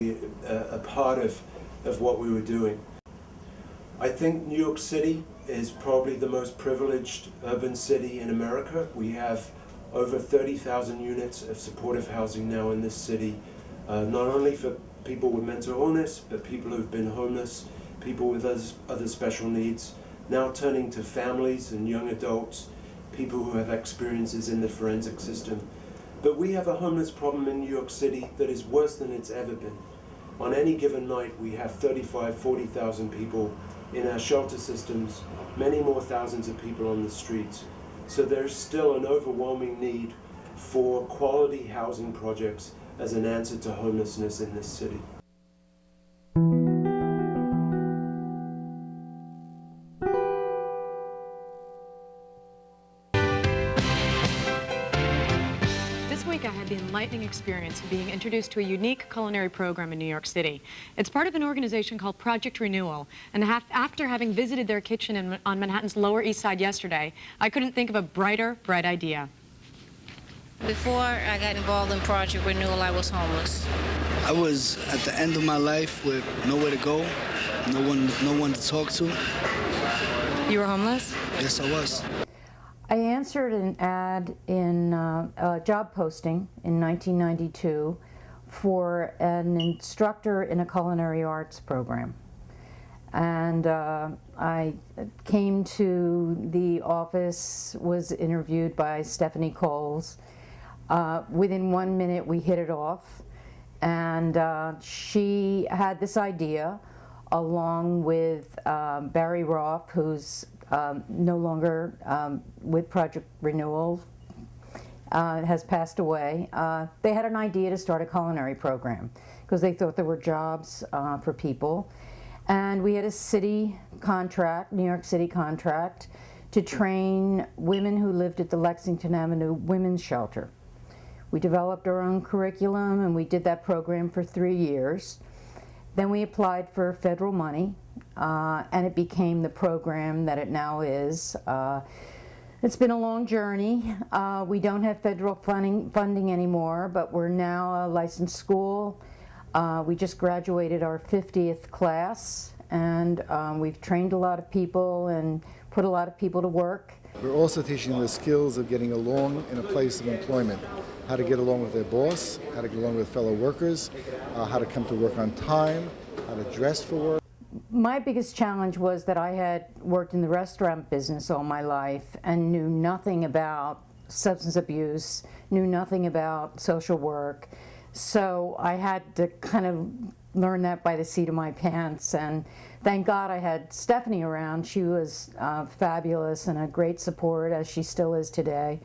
a part of what we were doing. I think New York City is probably the most privileged urban city in America. We have over 30,000 units of supportive housing now in this city, not only for people with mental illness, but people who've been homeless, people with other special needs, now turning to families and young adults, people who have experiences in the forensic system. But we have a homeless problem in New York City that is worse than it's ever been. On any given night, we have 40,000 people in our shelter systems, many more thousands of people on the streets. So there's still an overwhelming need for quality housing projects as an answer to homelessness in this city. I had the enlightening experience of being introduced to a unique culinary program in New York City. It's part of an organization called Project Renewal, and after having visited their kitchen on Manhattan's Lower East Side yesterday, I couldn't think of a bright idea. Before I got involved in Project Renewal, I was homeless. I was at the end of my life with nowhere to go, no one to talk to. You were homeless? Yes, I was. I answered an ad in a job posting in 1992 for an instructor in a culinary arts program. And I came to the office, was interviewed by Stephanie Coles. Within 1 minute we hit it off, and she had this idea along with Barry Roth, who's no longer with Project Renewal, has passed away. They had an idea to start a culinary program because they thought there were jobs for people. And we had a city contract, New York City contract, to train women who lived at the Lexington Avenue Women's Shelter. We developed our own curriculum, and we did that program for 3 years. Then we applied for federal money, and it became the program that it now is. It's been a long journey. We don't have federal funding anymore, but we're now a licensed school. We just graduated our 50th class, and we've trained a lot of people and put a lot of people to work. We're also teaching them the skills of getting along in a place of employment, how to get along with their boss, how to get along with fellow workers, how to come to work on time, how to dress for work. My biggest challenge was that I had worked in the restaurant business all my life and knew nothing about substance abuse, knew nothing about social work. So I had to kind of learn that by the seat of my pants, and thank God I had Stephanie around. She was fabulous and a great support, as she still is today.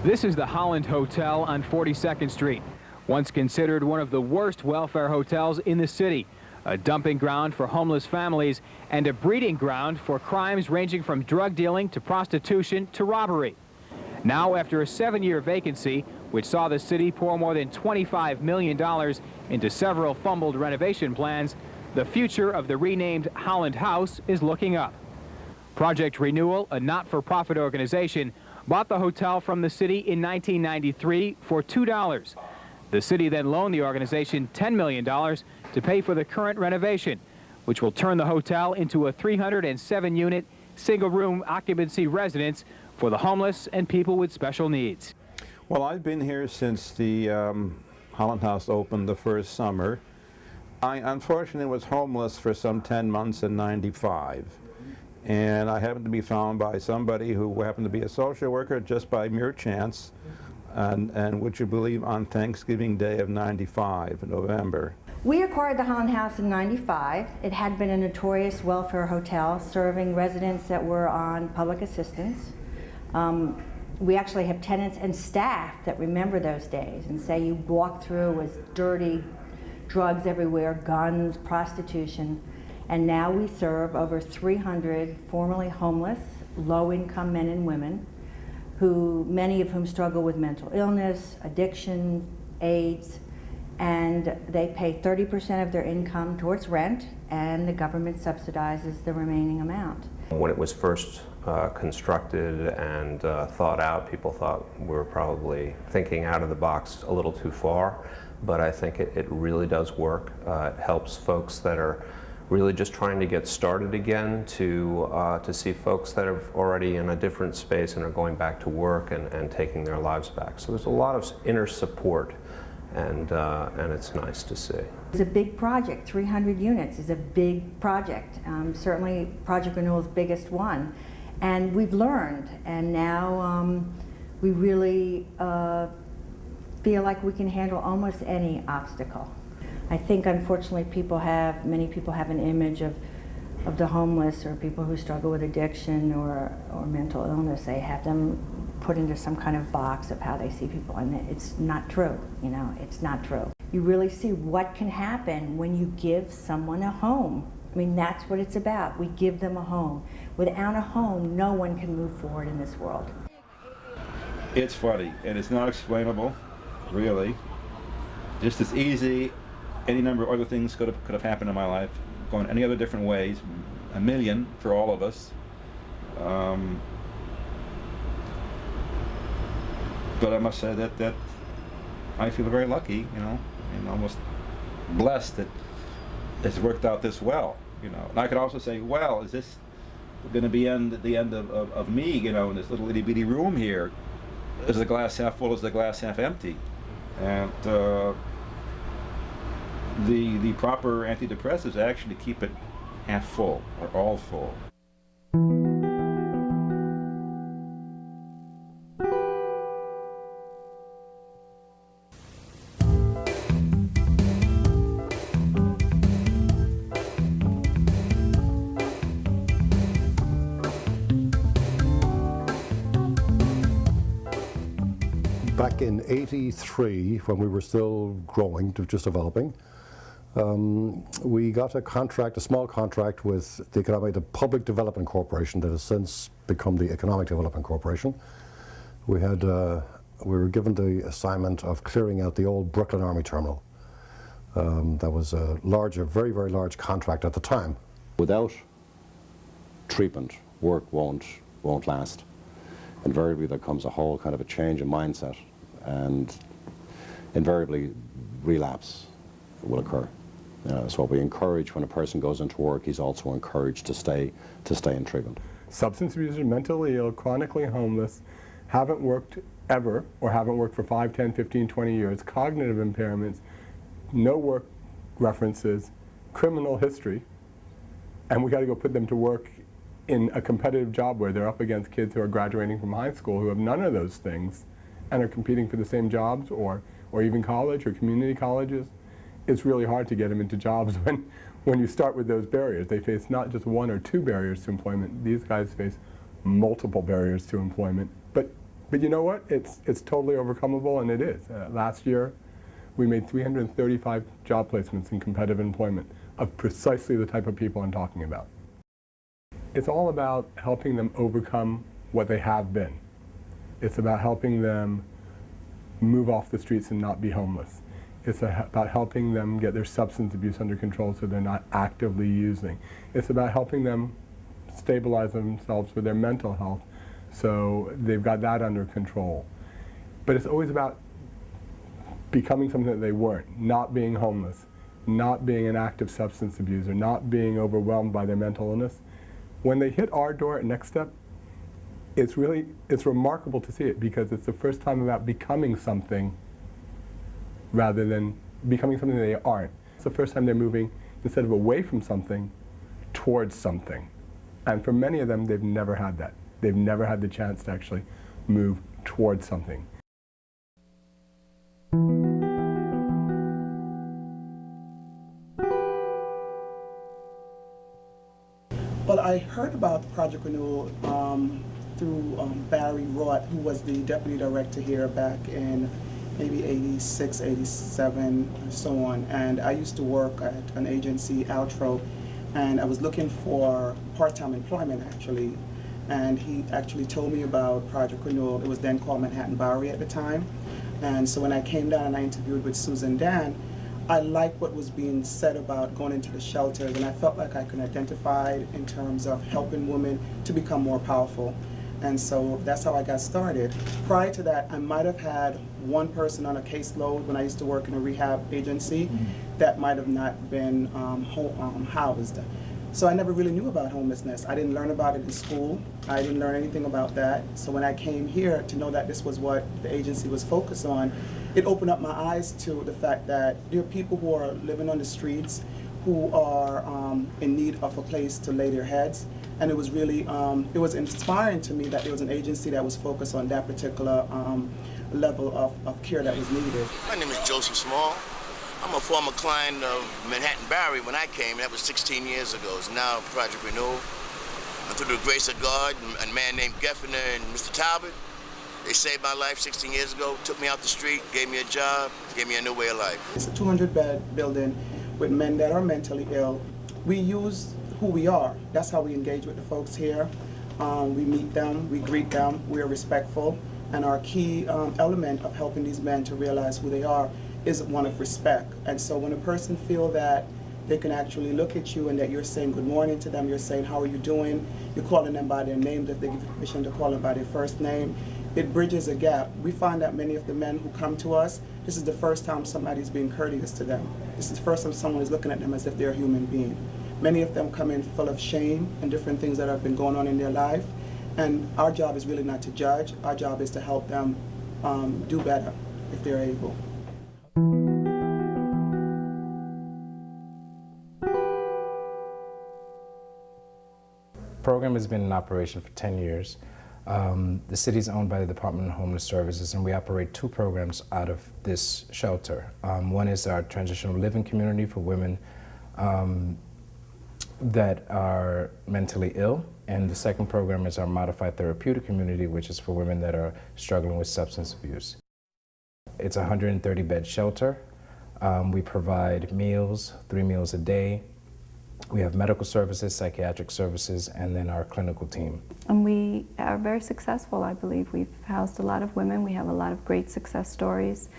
This is the Holland Hotel on 42nd Street, once considered one of the worst welfare hotels in the city, a dumping ground for homeless families and a breeding ground for crimes ranging from drug dealing to prostitution to robbery. Now, after a 7-year vacancy, which saw the city pour more than $25 million into several fumbled renovation plans, the future of the renamed Holland House is looking up. Project Renewal, a not-for-profit organization, bought the hotel from the city in 1993 for $2. The city then loaned the organization $10 million to pay for the current renovation, which will turn the hotel into a 307-unit, single-room occupancy residence for the homeless and people with special needs. Well, I've been here since the Holland House opened the first summer. I unfortunately was homeless for some 10 months in '95. And I happened to be found by somebody who happened to be a social worker just by mere chance, and would you believe, on Thanksgiving Day of '95, November. We acquired the Holland House in '95. It had been a notorious welfare hotel serving residents that were on public assistance. We actually have tenants and staff that remember those days and say you walk through with dirty drugs everywhere, guns, prostitution. And now we serve over 300 formerly homeless, low-income men and women, many of whom struggle with mental illness, addiction, AIDS, and they pay 30% of their income towards rent, and the government subsidizes the remaining amount. When it was first constructed and thought out, people thought we were probably thinking out of the box a little too far, but I think it really does work. It helps folks that are really just trying to get started again to see folks that are already in a different space and are going back to work and taking their lives back. So there's a lot of inner support, and it's nice to see. It's a big project. 300 units is a big project. Certainly Project Renewal's biggest one. And we've learned, and now we really feel like we can handle almost any obstacle. I think unfortunately many people have an image of the homeless or people who struggle with addiction or mental illness. They have them put into some kind of box of how they see people, and it's not true, you know, it's not true. You really see what can happen when you give someone a home. I mean, that's what it's about. We give them a home. Without a home, no one can move forward in this world. It's funny, and it's not explainable, really. Just as easy, any number of other things could have happened in my life, going any other different ways, a million for all of us. But I must say that I feel very lucky, you know, and almost blessed that it's worked out this well, you know. And I could also say, well, is this going to be the end of me, you know, in this little itty bitty room here? Is the glass half full? Is the glass half empty? And the proper antidepressants actually keep it half full or all full. Back in '83, when we were still growing, just developing, we got a contract, a small contract with the Public Development Corporation that has since become the Economic Development Corporation. We were given the assignment of clearing out the old Brooklyn Army Terminal. That was a very, very large contract at the time. Without treatment, work won't last. Invariably there comes a whole kind of a change in mindset, and invariably relapse will occur. So we encourage, when a person goes into work, he's also encouraged to stay in treatment. Substance abusers, mentally ill, chronically homeless, haven't worked ever, or haven't worked for 5, 10, 15, 20 years, cognitive impairments, no work references, criminal history, and we got to go put them to work in a competitive job where they're up against kids who are graduating from high school who have none of those things and are competing for the same jobs, or even college or community colleges. It's really hard to get them into jobs when you start with those barriers. They face not just 1 or 2 barriers to employment. These guys face multiple barriers to employment. But you know what? It's totally overcomable, and it is. Last year, we made 335 job placements in competitive employment of precisely the type of people I'm talking about. It's all about helping them overcome what they have been. It's about helping them move off the streets and not be homeless. It's about helping them get their substance abuse under control so they're not actively using. It's about helping them stabilize themselves with their mental health so they've got that under control. But it's always about becoming something that they weren't, not being homeless, not being an active substance abuser, not being overwhelmed by their mental illness. When they hit our door at Next Step, it's remarkable to see it, because it's the first time about becoming something rather than becoming something they aren't. It's the first time they're moving, instead of away from something, towards something. And for many of them, they've never had that. They've never had the chance to actually move towards something. Well, I heard about Project Renewal through Barry Roth, who was the deputy director here back in maybe 86, 87, and so on. And I used to work at an agency, Altro, and I was looking for part-time employment, actually. And he actually told me about Project Renewal. It was then called Manhattan Bowery at the time. And so when I came down and I interviewed with Susan Dan, I liked what was being said about going into the shelters, and I felt like I could identify in terms of helping women to become more powerful. And so that's how I got started. Prior to that, I might have had one person on a caseload when I used to work in a rehab agency that might have not been housed. So I never really knew about homelessness. I didn't learn about it in school. I didn't learn anything about that. So when I came here to know that this was what the agency was focused on, it opened up my eyes to the fact that there are people who are living on the streets who are in need of a place to lay their heads. And it was really, it was inspiring to me that there was an agency that was focused on that particular level of care that was needed. My name is Joseph Small. I'm a former client of Manhattan Barry when I came. That was 16 years ago. It's now Project Renewal. And through the grace of God, and a man named Geffner and Mr. Talbot, they saved my life 16 years ago, took me out the street, gave me a job, gave me a new way of life. It's a 200-bed building with men that are mentally ill. We use who we are. That's how we engage with the folks here. We meet them, we greet them, we are respectful. And our key element of helping these men to realize who they are is one of respect. And so when a person feels that they can actually look at you and that you're saying good morning to them, you're saying how are you doing, you're calling them by their names if they give you permission to call them by their first name, it bridges a gap. We find that many of the men who come to us, this is the first time somebody's being courteous to them. This is the first time someone is looking at them as if they're a human being. Many of them come in full of shame and different things that have been going on in their life. And our job is really not to judge. Our job is to help them do better if they're able. The program has been in operation for 10 years. The city is owned by the Department of Homeless Services, and we operate two programs out of this shelter. One is our transitional living community for women that are mentally ill, and the second program is our modified therapeutic community, which is for women that are struggling with substance abuse. It's a 130-bed shelter. We provide meals, 3 meals a day. We have medical services, psychiatric services, and then our clinical team. And we are very successful, I believe. We've housed a lot of women. We have a lot of great success stories.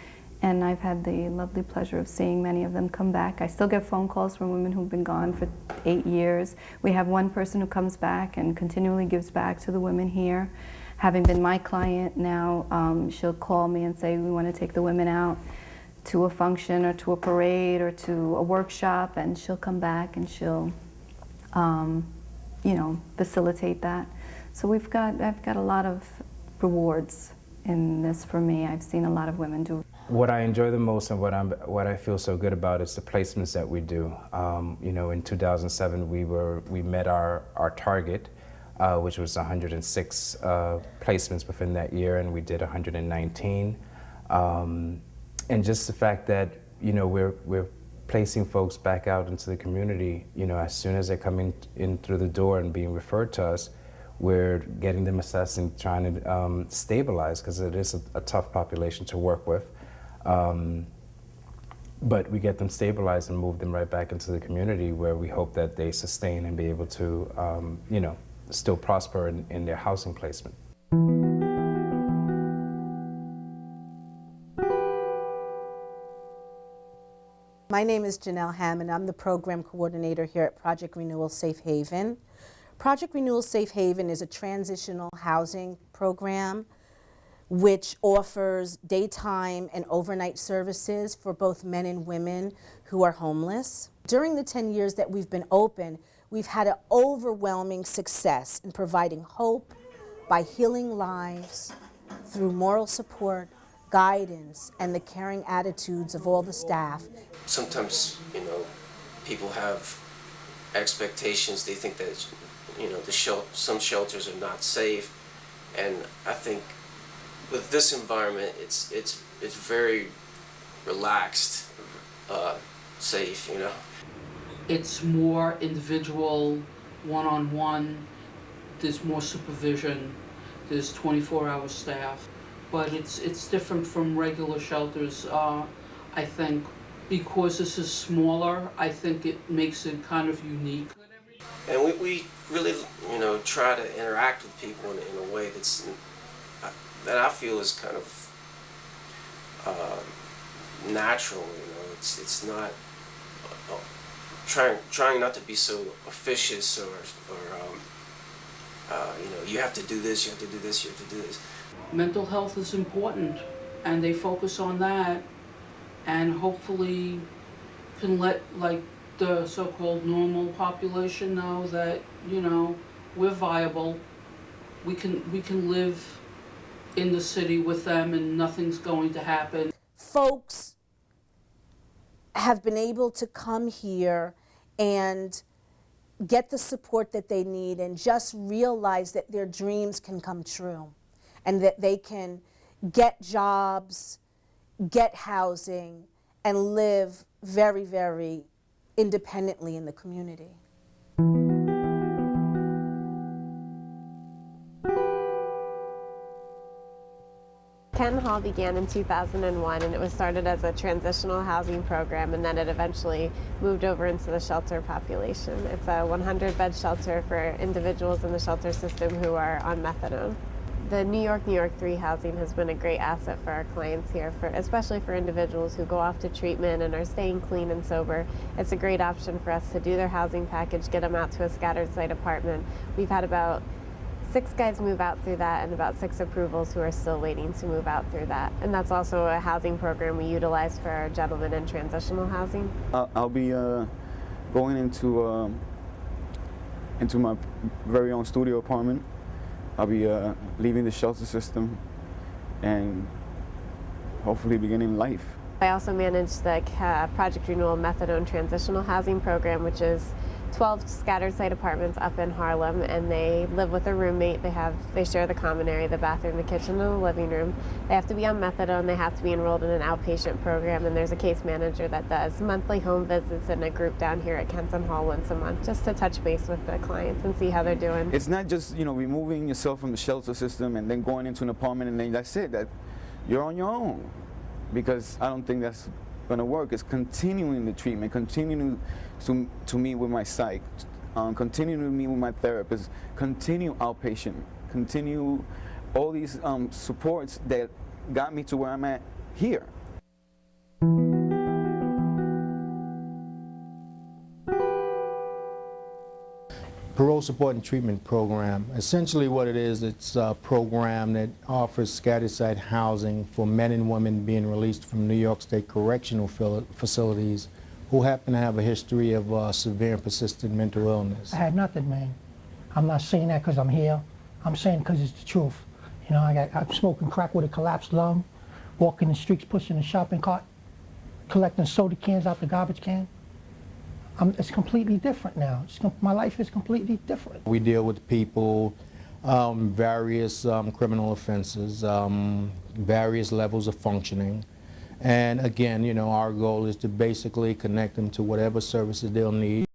And I've had the lovely pleasure of seeing many of them come back. I still get phone calls from women who've been gone for 8 years. We have one person who comes back and continually gives back to the women here. Having been my client now, she'll call me and say, we want to take the women out to a function or to a parade or to a workshop, and she'll come back and she'll, you know, facilitate that. So I've got a lot of rewards in this for me. I've seen a lot of women do. What I enjoy the most and what I feel so good about is the placements that we do. You know, in 2007 we met our target, which was 106 placements within that year, and we did 119. And just the fact that, you know, we're placing folks back out into the community, you know, as soon as they're coming in through the door and being referred to us, we're getting them assessed and trying to stabilize, because it is a tough population to work with. But we get them stabilized and move them right back into the community, where we hope that they sustain and be able to, you know, still prosper in their housing placement. My name is Janelle Hammond. I'm the program coordinator here at Project Renewal Safe Haven. Project Renewal Safe Haven is a transitional housing program which offers daytime and overnight services for both men and women who are homeless. During the 10 years that we've been open, we've had an overwhelming success in providing hope by healing lives through moral support, guidance, and the caring attitudes of all the staff. Sometimes, you know, people have expectations. They think that, you know, some shelters are not safe, and I think with this environment, it's very relaxed, safe, you know. It's more individual, one-on-one. There's more supervision. There's 24-hour staff. But it's different from regular shelters. I think because this is smaller, I think it makes it kind of unique. And we really, you know, try to interact with people in a way that I feel is kind of natural. You know, it's not trying not to be so officious or you know, you have to do this, you have to do this, you have to do this. Mental health is important, and they focus on that, and hopefully can let like the so-called normal population know that, you know, we're viable. We can live in the city with them and nothing's going to happen. Folks have been able to come here and get the support that they need and just realize that their dreams can come true and that they can get jobs, get housing, and live very, very independently in the community. Kenton Hall began in 2001, and it was started as a transitional housing program, and then it eventually moved over into the shelter population. It's a 100-bed shelter for individuals in the shelter system who are on methadone. The New York 3 housing has been a great asset for our clients here, especially for individuals who go off to treatment and are staying clean and sober. It's a great option for us to do their housing package, get them out to a scattered site apartment. We've had about 6 guys move out through that and about 6 approvals who are still waiting to move out through that. And that's also a housing program we utilize for our gentlemen in transitional housing. I'll be going into my very own studio apartment. I'll be leaving the shelter system and hopefully beginning life. I also manage the Project Renewal Methadone Transitional Housing Program, which is 12 scattered site apartments up in Harlem, and they live with a roommate. They share the common area, the bathroom, the kitchen, and the living room. They have to be on methadone. They have to be enrolled in an outpatient program, and there's a case manager that does monthly home visits in a group down here at Kenton Hall once a month, just to touch base with the clients and see how they're doing. It's not just, you know, removing yourself from the shelter system and then going into an apartment and then that's it. That you're on your own, because I don't think that's going to work. It's continuing the treatment, continuing to meet with my psych, continue to meet with my therapist, continue outpatient, continue all these supports that got me to where I'm at here. Parole Support and Treatment Program. Essentially what it is, it's a program that offers scattered site housing for men and women being released from New York State correctional facilities who happen to have a history of severe and persistent mental illness. I had nothing, man. I'm not saying that because I'm here. I'm saying because it's the truth. You know, I'm smoking crack with a collapsed lung, walking the streets, pushing a shopping cart, collecting soda cans out the garbage can. It's completely different now. My life is completely different. We deal with people, various criminal offenses, various levels of functioning. And again, you know, our goal is to basically connect them to whatever services they'll need.